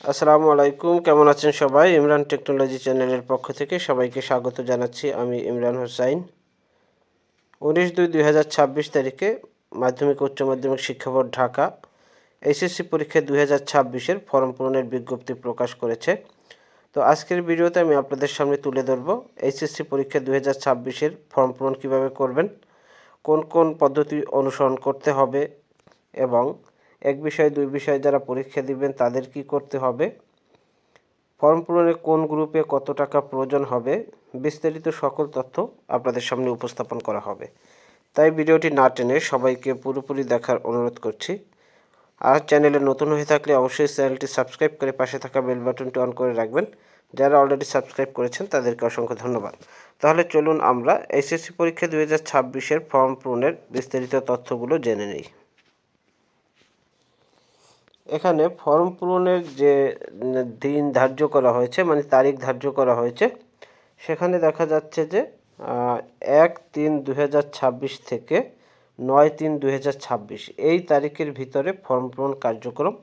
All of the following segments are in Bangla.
আসসালামু আলাইকুম, কেমন আছেন সবাই? ইমরান টেকনোলজি চ্যানেলের পক্ষ থেকে সবাইকে স্বাগত জানাচ্ছি। আমি ইমরান হোসাইন। 19/2/2026 তারিখে মাধ্যমিক উচ্চ মাধ্যমিক শিক্ষা বোর্ড ঢাকা এইচএসসি পরীক্ষা 2026-এর ফর্ম পূরণের বিজ্ঞপ্তি প্রকাশ করেছে। তো আজকের ভিডিওতে আমি আপনাদের সামনে তুলে ধরব এইচএসসি পরীক্ষা 2026-এর ফর্ম পূরণ কীভাবে করবেন, কোন কোন পদ্ধতি অনুসরণ করতে হবে এবং এক বিষয় দুই বিষয় যারা পরীক্ষা দিবেন তাদের কি করতে হবে, ফর্ম পূরণে কোন গ্রুপে কত টাকা প্রয়োজন হবে, বিস্তারিত সকল তথ্য আপনাদের সামনে উপস্থাপন করা হবে। তাই ভিডিওটি না টেনে সবাইকে পুরোপুরি দেখার অনুরোধ করছি। আর চ্যানেলে নতুন হয়ে থাকলে অবশ্যই চ্যানেলটি সাবস্ক্রাইব করে পাশে থাকা বেল বাটনটি অন করে রাখবেন। যারা অলরেডি সাবস্ক্রাইব করেছেন তাদেরকে অসংখ্য ধন্যবাদ। তাহলে চলুন আমরা এইচএসসি পরীক্ষা 2026-এর ফর্ম পূরণের বিস্তারিত তথ্যগুলো জেনে নিই। এখানে ফর্ম পূরণের যে দিন ধার্য করা হয়েছে, মানে তারিখ ধার্য করা হয়েছে, সেখানে দেখা যাচ্ছে যে 1/3/2026 থেকে 9/3/2026 এই তারিখের ভিতরে ফর্ম পূরণ কার্যক্রম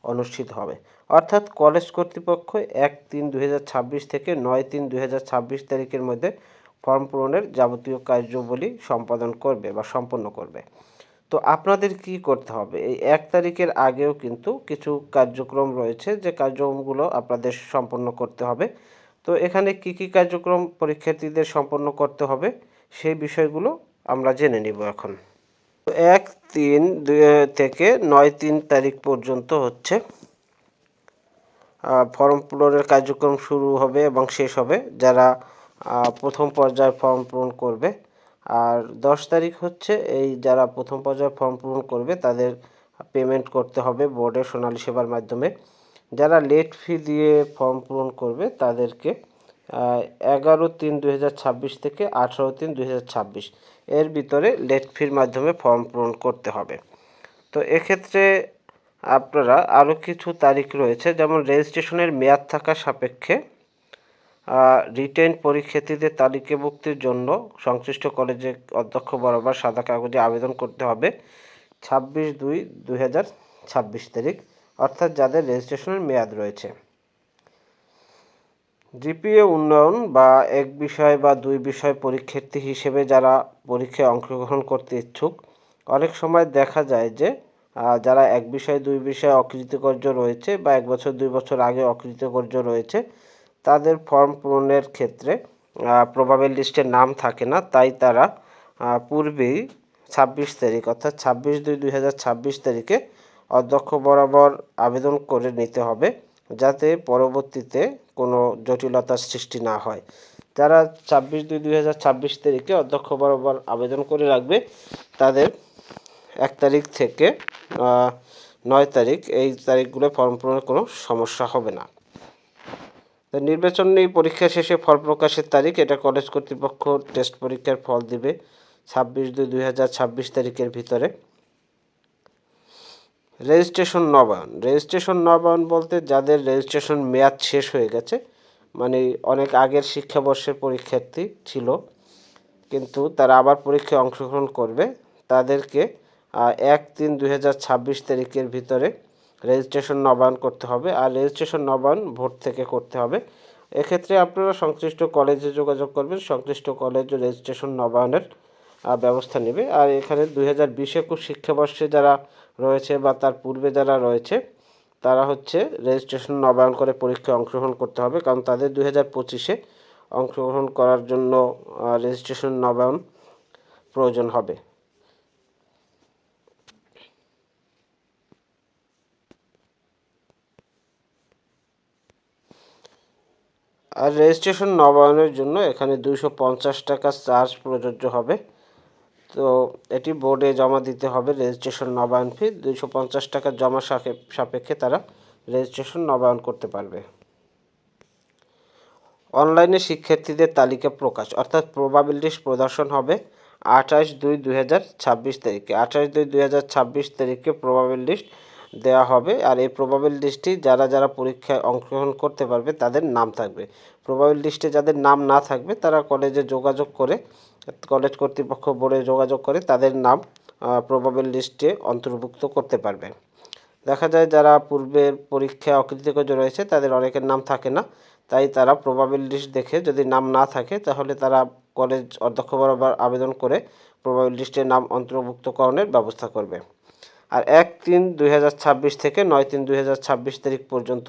অনুষ্ঠিত হবে। অর্থাৎ কলেজ কর্তৃপক্ষ 1/3/2026 থেকে 9/3/2026 তারিখের মধ্যে ফর্ম পূরণের যাবতীয় কার্যাবলী সম্পাদন করবে বা সম্পন্ন করবে। তো আপনাদের কি করতে হবে, এই 1 তারিখের আগেও কিন্তু কিছু কার্যক্রম রয়েছে, যে কার্যক্রমগুলো আপনাদের সম্পন্ন করতে হবে। তো এখানে কি কি কার্যক্রম পরীক্ষার্থীদের সম্পন্ন করতে হবে সেই বিষয়গুলো আমরা জেনে নিব এখন। 1/3 থেকে 9/3 তারিখ পর্যন্ত হচ্ছে ফর্ম পূরণের কার্যক্রম শুরু হবে এবং শেষ হবে যারা প্রথম পর্যায়ে ফর্ম পূরণ করবে। আর 10 তারিখ হচ্ছে এই যারা প্রথম পর্যায়ে ফর্ম পূরণ করবে তাদের পেমেন্ট করতে হবে বোর্ডের সোনালী সেবার মাধ্যমে। যারা লেট ফি দিয়ে ফর্ম পূরণ করবে তাদেরকে 11/3/2026 থেকে 18/3/2026 এর ভিতরে লেট ফির মাধ্যমে ফর্ম পূরণ করতে হবে। তো এক্ষেত্রে আপনারা আরও কিছু তারিখ রয়েছে, যেমন রেজিস্ট্রেশনের মেয়াদ থাকা সাপেক্ষে রিটেন পরীক্ষার্থীদের তালিকাভুক্তির জন্য সংশ্লিষ্ট কলেজে অধ্যক্ষ বরাবর সাদা কাগজে আবেদন করতে হবে 26/2/2026 তারিখ, অর্থাৎ যাদের রেজিস্ট্রেশনের মেয়াদ রয়েছে। জিপিএ উন্নয়ন বা এক বিষয় বা দুই বিষয় পরীক্ষার্থী হিসেবে যারা পরীক্ষায় অংশগ্রহণ করতে ইচ্ছুক, অনেক সময় দেখা যায় যে যারা এক বিষয় দুই বিষয় অকৃতকার্য রয়েছে বা 1 বছর 2 বছর আগে অকৃতকার্য রয়েছে, তাদের ফর্ম পূরণের ক্ষেত্রে প্রবাবেল লিস্টে নাম থাকে না, তাই তারা পূর্বেই 26 তারিখ অর্থাৎ 26/2/2026 তারিখে অধ্যক্ষ বরাবর আবেদন করে নিতে হবে, যাতে পরবর্তীতে কোনো জটিলতার সৃষ্টি না হয়। যারা 26/2/2026 তারিখে অধ্যক্ষ বরাবর আবেদন করে রাখবে তাদের 1 তারিখ থেকে 9 তারিখ এই তারিখগুলো ফর্ম পূরণের কোনো সমস্যা হবে না। নির্বাচনী পরীক্ষা শেষে ফল প্রকাশের তারিখ, এটা কলেজ কর্তৃপক্ষ টেস্ট পরীক্ষার ফল দিবে 26/2/2026 তারিখের ভিতরে। রেজিস্ট্রেশন নবায়ন বলতে যাদের রেজিস্ট্রেশন মেয়াদ শেষ হয়ে গেছে, মানে অনেক আগের শিক্ষাবর্ষের পরীক্ষার্থী ছিল কিন্তু তারা আবার পরীক্ষায় অংশগ্রহণ করবে, তাদেরকে 1/3/2026 তারিখের ভিতরে রেজিস্ট্রেশন নবায়ন করতে হবে। আর রেজিস্ট্রেশন নবায়ন ভোট থেকে করতে হবে। এক্ষেত্রে আপনারা সংশ্লিষ্ট কলেজে যোগাযোগ করবেন, সংশ্লিষ্ট কলেজ রেজিস্ট্রেশন নবায়নের ব্যবস্থা নেবে। আর এখানে 2020-21 শিক্ষাবর্ষে যারা রয়েছে বা তার পূর্বে যারা রয়েছে তারা হচ্ছে রেজিস্ট্রেশন নবায়ন করে পরীক্ষায় অংশগ্রহণ করতে হবে, কারণ তাদের 2025-এ অংশগ্রহণ করার জন্য রেজিস্ট্রেশন নবায়ন প্রয়োজন হবে। আর রেজিস্ট্রেশন নবায়নের জন্য এখানে 250 টাকা চার্জ প্রযোজ্য হবে। তো এটি বোর্ডে জমা দিতে হবে রেজিস্ট্রেশন নবায়ন ফি 250 টাকা জমা সাপেক্ষে তারা রেজিস্ট্রেশন নবায়ন করতে পারবে। অনলাইনে শিক্ষার্থীদের তালিকা প্রকাশ অর্থাৎ প্রবাবিল লিস্ট প্রদর্শন হবে 28/2/2026 তারিখে। 28/2/2026 তারিখে প্রবাবিল লিস্ট দেওয়া হবে। আর এই প্রবাবিল লিস্টে যারা যারা পরীক্ষায় অংশগ্রহণ করতে পারবে তাদের নাম থাকবে। প্রবাবিল লিস্টে যাদের নাম না থাকবে তারা কলেজে যোগাযোগ করে, কলেজ কর্তৃপক্ষ বোর্ডে যোগাযোগ করে তাদের নাম প্রবাবিল লিস্টে অন্তর্ভুক্ত করতে পারবে। দেখা যায় যারা পূর্বের পরীক্ষায় অকৃতকার্য রয়েছে তাদের অনেকের নাম থাকে না, তাই তারা প্রবাবিলিটি লিস্ট দেখে যদি নাম না থাকে তাহলে তারা কলেজ অধ্যক্ষ বরাবর আবেদন করে প্রবাবিলিটি লিস্টে নাম অন্তর্ভুক্তকরণের ব্যবস্থা করবে। আর 1-3-2026 থেকে 9-3-2026 তারিখ পর্যন্ত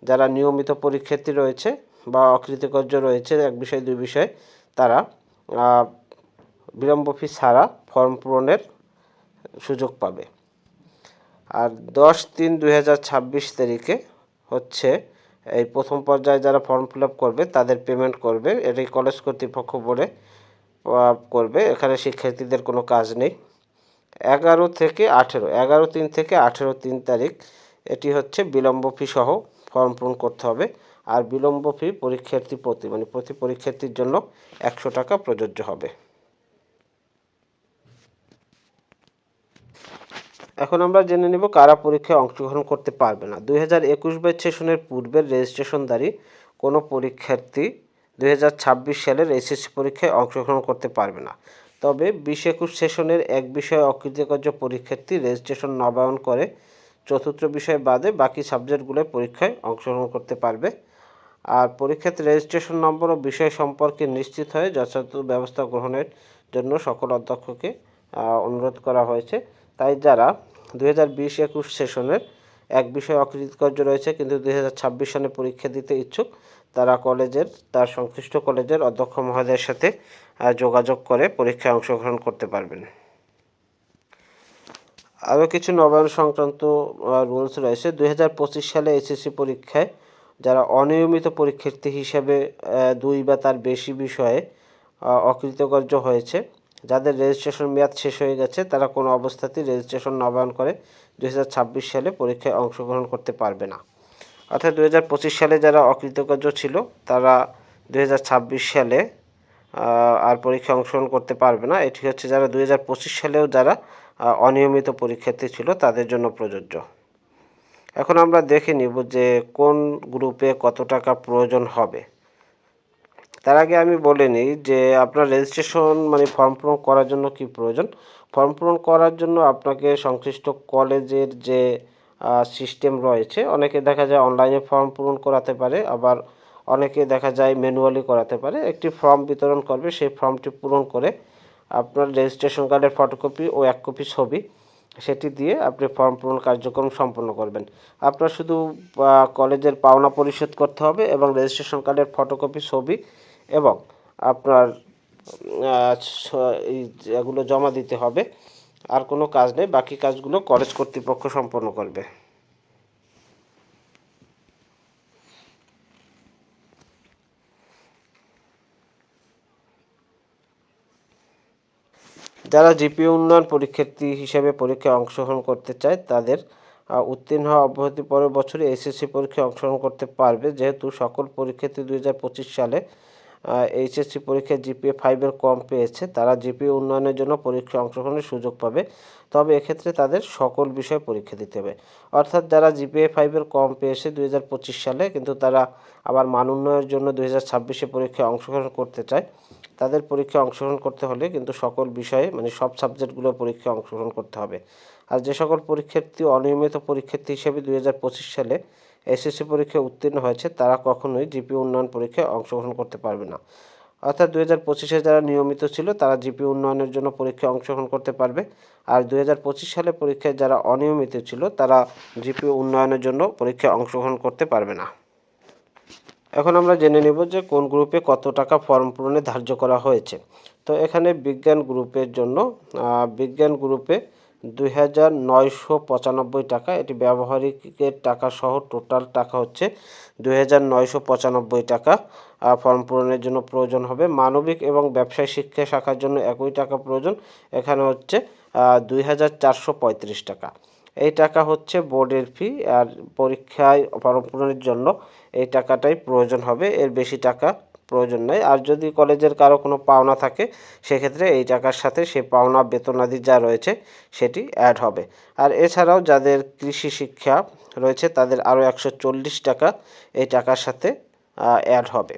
যারা নিয়মিত পরীক্ষার্থী রয়েছে বা অকৃতকার্য রয়েছে এক বিষয় দুই বিষয়ে, তারা বিলম্ব ফি ছাড়া ফর্ম পূরণের সুযোগ পাবে। আর 10-3-2026 তারিখে হচ্ছে এই প্রথম পর্যায়ে যারা ফর্ম ফিল আপ করবে তাদের পেমেন্ট করবে, এটাই কলেজ কর্তৃপক্ষ বলে করবে, এখানে শিক্ষার্থীদের কোনো কাজ নেই। 11-3 থেকে 18 তারিখ এটি হচ্ছে বিলম্ব ফি সহ ফর্ম পূরণ করতে হবে। আর বিলম্ব ফি পরীক্ষার্থী প্রতি প্রতি পরীক্ষার্থীর জন্য 100 টাকা প্রযোজ্য হবে। এখন আমরা জেনে নেব কারা পরীক্ষায় অংশগ্রহণ করতে পারবে না। 2021 ব্যাচ সেশনের পূর্বের রেজিস্ট্রেশনধারী কোনো পরীক্ষার্থী 2026 সালের এসএসসি পরীক্ষায় অংশগ্রহণ করতে পারবে না। তবে 20-21 সেশনের এক বিষয়ে অকৃতকার্য পরীক্ষার্থী রেজিস্ট্রেশন নবায়ন করে চতুর্থ বিষয় বাদে বাকি সাবজেক্টগুলোয় পরীক্ষায় অংশগ্রহণ করতে পারবে। আর পরীক্ষার্থী রেজিস্ট্রেশন নম্বর ও বিষয় সম্পর্কে নিশ্চিত হয়ে যথাযথ ব্যবস্থা গ্রহণের জন্য সকল অধ্যক্ষকে অনুরোধ করা হয়েছে। তাই যারা 2020-21 সেশনের এক বিষয় অকৃতকার্য রয়েছে কিন্তু 2026 সালে পরীক্ষা দিতে ইচ্ছুক, তারা তার সংশ্লিষ্ট কলেজের অধ্যক্ষ মহোদয়ের সাথে যোগাযোগ করে পরীক্ষায় অংশগ্রহণ করতে পারবেন। আরও কিছু নবায়ন সংক্রান্ত রুলস রয়েছে। 2025 সালে এসএসসি পরীক্ষায় যারা অনিয়মিত পরীক্ষার্থী হিসেবে 2 বা তার বেশি বিষয়ে অকৃতকার্য হয়েছে, যাদের রেজিস্ট্রেশন মেয়াদ শেষ হয়ে গেছে, তারা কোনো অবস্থাতেই রেজিস্ট্রেশন নবায়ন করে 2026 সালে পরীক্ষায় অংশগ্রহণ করতে পারবে না। অর্থাৎ 2025 সালে যারা অকৃতকার্য ছিল তারা 2026 সালে আর পরীক্ষায় অংশগ্রহণ করতে পারবে না। এটি হচ্ছে যারা 2025 সালেও যারা অনিয়মিত পরীক্ষার্থী ছিল তাদের জন্য প্রযোজ্য। এখন আমরা দেখে নিব যে কোন গ্রুপে কত টাকা প্রয়োজন হবে। তার আগে আমি বলে নিই যে আপনার রেজিস্ট্রেশন ফর্ম পূরণ করার জন্য কি প্রয়োজন। ফর্ম পূরণ করার জন্য আপনাকে সংশ্লিষ্ট কলেজের যে সিস্টেম রয়েছে, অনেকে দেখা যায় অনলাইনে ফর্ম পূরণ করাতে পারে, আবার অনেকে দেখা যায় ম্যানুয়ালি করাতে পারে। একটি ফর্ম বিতরণ করবে, সেই ফর্মটি পূরণ করে আপনার রেজিস্ট্রেশন কার্ডের ফটোকপি ও 1 কপি ছবি সেটি দিয়ে আপনি ফর্ম পূরণ কার্যক্রম সম্পন্ন করবেন। আপনার শুধু কলেজের পাওনা পরিশোধ করতে হবে এবং রেজিস্ট্রেশন কার্ডের ফটোকপি ছবি এবং আপনার এগুলো জমা দিতে হবে। আর কোনো কাজ নেই, বাকি কাজগুলো কলেজ কর্তৃপক্ষ সম্পন্ন করবে। যারা জিপিএ উন্নয়ন পরীক্ষার্থী হিসেবে পরীক্ষায় অংশগ্রহণ করতে চায় তাদের উত্তীর্ণ হওয়া অব্যাহতি পরের বছরে এসএসসি পরীক্ষায় অংশগ্রহণ করতে পারবে। যেহেতু সকল পরীক্ষার্থী 2025 সালে এইচএসসি পরীক্ষায় জিপিএ 5-এর কম পেয়েছে, তারা জিপিএ উন্নয়নের জন্য পরীক্ষায় অংশগ্রহণের সুযোগ পাবে। তবে এক্ষেত্রে তাদের সকল বিষয়ে পরীক্ষা দিতে হবে। অর্থাৎ যারা জিপিএ 5-এর কম পেয়েছে 2025 সালে, কিন্তু তারা আবার মান উন্নয়নের জন্য 2026-এ পরীক্ষায় অংশগ্রহণ করতে চায়, তাদের পরীক্ষায় অংশগ্রহণ করতে হলে কিন্তু সকল বিষয়ে সব সাবজেক্টগুলোর পরীক্ষায় অংশগ্রহণ করতে হবে। আর যে সকল পরীক্ষার্থী অনিয়মিত পরীক্ষার্থী হিসেবে 2025 সালে এসএসসি পরীক্ষায় উত্তীর্ণ হয়েছে তারা কখনোই জিপিএ উন্নয়ন পরীক্ষায় অংশগ্রহণ করতে পারবে না। অর্থাৎ 2025-এ যারা নিয়মিত ছিল তারা জিপিএ উন্নয়নের জন্য পরীক্ষায় অংশগ্রহণ করতে পারবে, আর 2025 সালে পরীক্ষায় যারা অনিয়মিত ছিল তারা জিপিএ উন্নয়নের জন্য পরীক্ষায় অংশগ্রহণ করতে পারবে না। এখন আমরা জেনে নেব যে কোন গ্রুপে কত টাকা ফর্ম পূরণে ধার্য করা হয়েছে। তো এখানে বিজ্ঞান গ্রুপের জন্য বিজ্ঞান গ্রুপে 2,995 টাকা, এটি ব্যবহারিকের টাকা সহ টোটাল টাকা হচ্ছে 2,995 টাকা ফর্ম পূরণের জন্য প্রয়োজন হবে। মানবিক এবং ব্যবসায় শিক্ষা শাখার জন্য একই টাকা প্রয়োজন, এখানে হচ্ছে 2,435 টাকা। এই টাকা হচ্ছে বোর্ডের ফি, আর পরীক্ষায় ফর্ম পূরণের জন্য এই টাকাটাই প্রয়োজন হবে, এর বেশি টাকা প্রয়োজন নেই। আর যদি কলেজের কারো কোনো পাওনা থাকে সেক্ষেত্রে এই টাকার সাথে সে পাওনা বেতনাদি যা রয়েছে সেটি অ্যাড হবে। আর এছাড়াও যাদের কৃষি শিক্ষা রয়েছে তাদের আরও 140 টাকা এই টাকার সাথে অ্যাড হবে।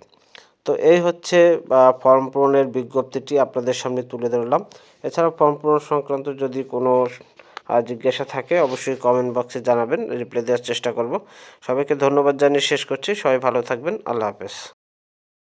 তো এই হচ্ছে ফর্ম পূরণের বিজ্ঞপ্তিটি আপনাদের সামনে তুলে ধরলাম। এছাড়াও ফর্ম পূরণ সংক্রান্ত যদি কোনো আর জিজ্ঞাসা থাকে অবশ্যই কমেন্ট বক্সে জানাবেন, রিপ্লাই দেওয়ার চেষ্টা করব। সবাইকে ধন্যবাদ জানিয়ে শেষ করছি। সবাই ভালো থাকবেন। আল্লাহ হাফেজ।